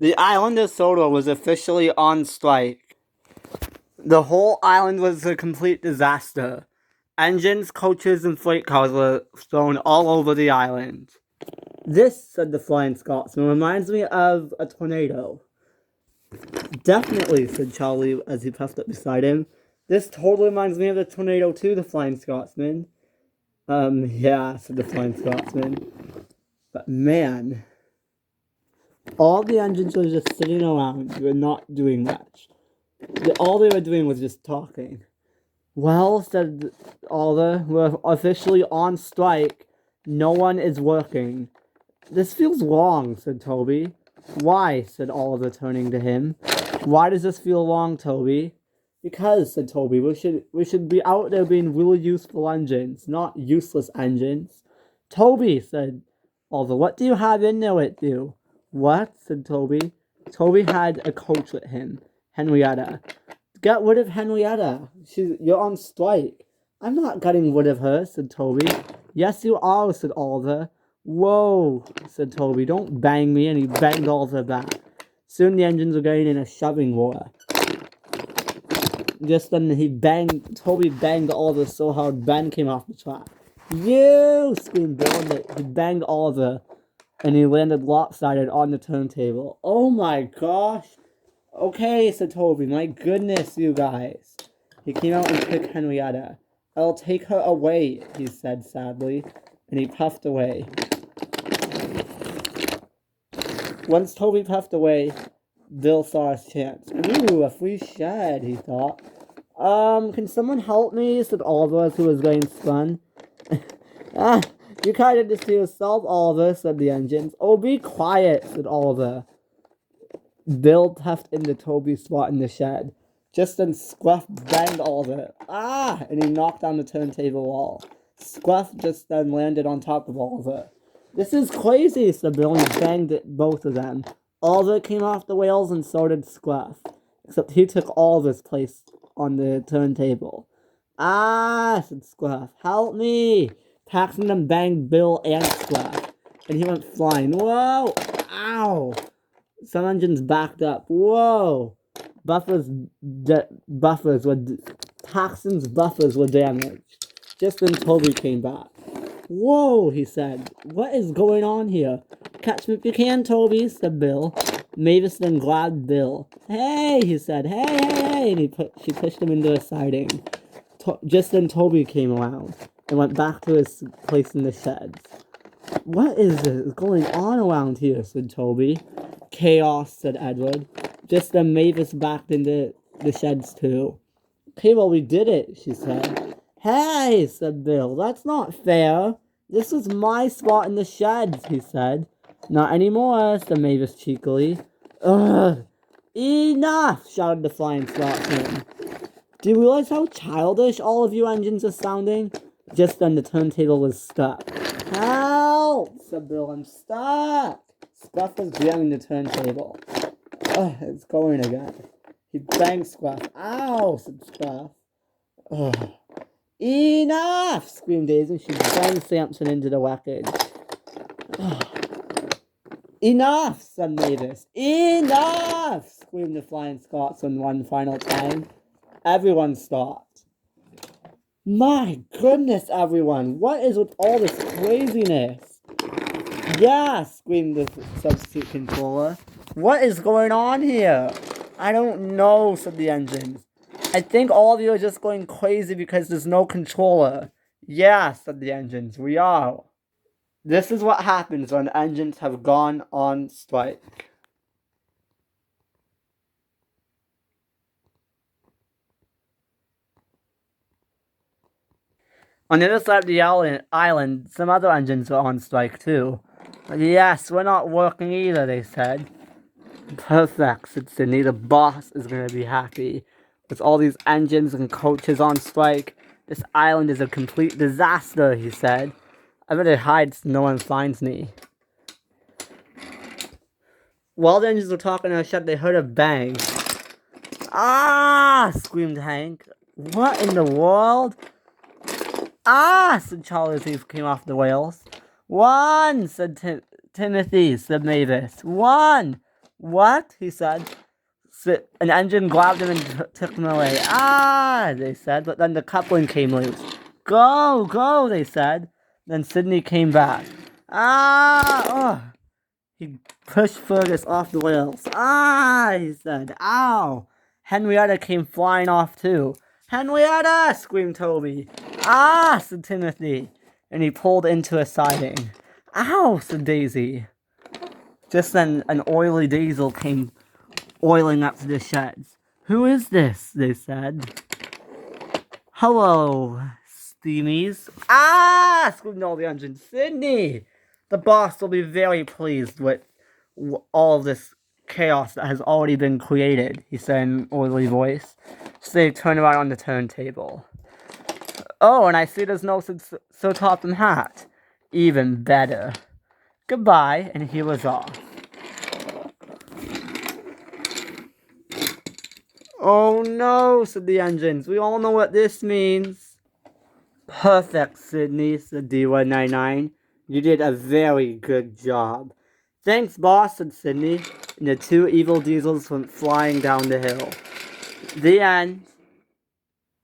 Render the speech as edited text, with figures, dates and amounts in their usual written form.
The island of Soda was officially on strike. The whole island was a complete disaster. Engines, coaches, and freight cars were thrown all over the island. This, said the Flying Scotsman, reminds me of a tornado. Definitely, said Charlie as he puffed up beside him. This totally reminds me of a tornado too, the Flying Scotsman. Yeah, said the Flying Scotsman. But man, all the engines were just sitting around. They were not doing much. All they were doing was just talking. Well, said Oliver, we're officially on strike. No one is working. This feels wrong, said Toby. Why? Said Oliver, turning to him. Why does this feel wrong, Toby? Because, said Toby, we should be out there being really useful engines, not useless engines. Toby, said Oliver, what do you have in there with you? What? Said Toby. Toby had a coach with him, Henrietta. Get rid of Henrietta. You're on strike. I'm not getting rid of her, said Toby. Yes, you are, said Oliver. Whoa, said Toby. Don't bang me, and he banged Oliver back. Soon the engines were getting in a shoving war. Just then Toby banged Oliver so hard Ben came off the track. You, screamed Bill, and he banged Oliver, and he landed lopsided on the turntable. Oh my gosh. Okay, said Toby. My goodness, you guys. He came out and took Henrietta. I'll take her away, he said sadly, and he puffed away. Once Toby puffed away, Bill saw his chance. Ooh, a free shed, he thought. Can someone help me? Said Oliver as he was getting spun. You kind of just to yourself, Oliver, said the engines. Oh, be quiet, said Oliver. Bill puffed into Toby's spot in the shed. Just then Scruff banged Oliver. And he knocked down the turntable wall. Scruff just then landed on top of Oliver. This is crazy, said Bill, and he banged at both of them. Oliver came off the rails and so did Scruff. Except he took Oliver's place on the turntable. Said Scruff. Help me! Paxton banged Bill and Scruff. And he went flying. Whoa! Ow! Some engines backed up. Whoa! Paxton's buffers were damaged. Just then Toby came back. Whoa, he said. What is going on here? Catch me if you can, Toby, said Bill. Mavis then grabbed Bill. Hey, he said. Hey. And she pushed him into a siding. Just then Toby came around and went back to his place in the sheds. What is going on around here, said Toby. Chaos, said Edward. Just then Mavis backed into the sheds too. Okay, well, we did it, she said. Hey, said Bill, that's not fair. This is my spot in the sheds, he said. Not anymore, said Mavis cheekily. Ugh. Enough, shouted the Flying Scotsman. Do you realize how childish all of you engines are sounding? Just then the turntable was stuck. Help, said Bill, I'm stuck. Scruff was jamming the turntable. It's going again. He banged Scruff. Ow, said Scruff. Enough, screamed Daisy. She banged Samson into the wreckage. Enough, said Mavis. Enough, screamed the Flying Scotsman one final time. Everyone stopped. My goodness, everyone, what is with all this craziness? Yeah, screamed the substitute controller. What is going on here? I don't know, said the engines. I think all of you are just going crazy because there's no controller. Yeah, said the engines, we are. This is what happens when engines have gone on strike. On the other side of the island, some other engines were on strike too. Yes, we're not working either, they said. Perfect, said Sydney. The boss is going to be happy. With all these engines and coaches on strike, this island is a complete disaster, he said. I better hide so no one finds me. While the engines were talking in a shed, they heard a bang. Screamed Hank. What in the world? Said Charlie as he came off the rails. One, said Timothy, said Mavis. One. What? He said. An engine grabbed him and took him away. Ah, they said, but then the coupling came loose. Go, go, they said. Then Sydney came back. Ah, oh. He pushed Fergus off the rails. Ah, he said. Ow. Henrietta came flying off too. Henrietta, screamed Toby. Ah, said Timothy. And he pulled into a siding. Ow, said Daisy. Just then, an oily diesel came oiling up to the sheds. Who is this? They said. Hello, steamies. Ah! Screamed all the engines. Sydney! The boss will be very pleased with all of this chaos that has already been created, he said in an oily voice. So they turned around on the turntable. Oh, and I see there's no Sir Topham hat. Even better. Goodbye, and he was off. Oh no, said the engines. We all know what this means. Perfect, Sydney, said D199. You did a very good job. Thanks, boss, said Sydney, and the two evil diesels went flying down the hill. The end.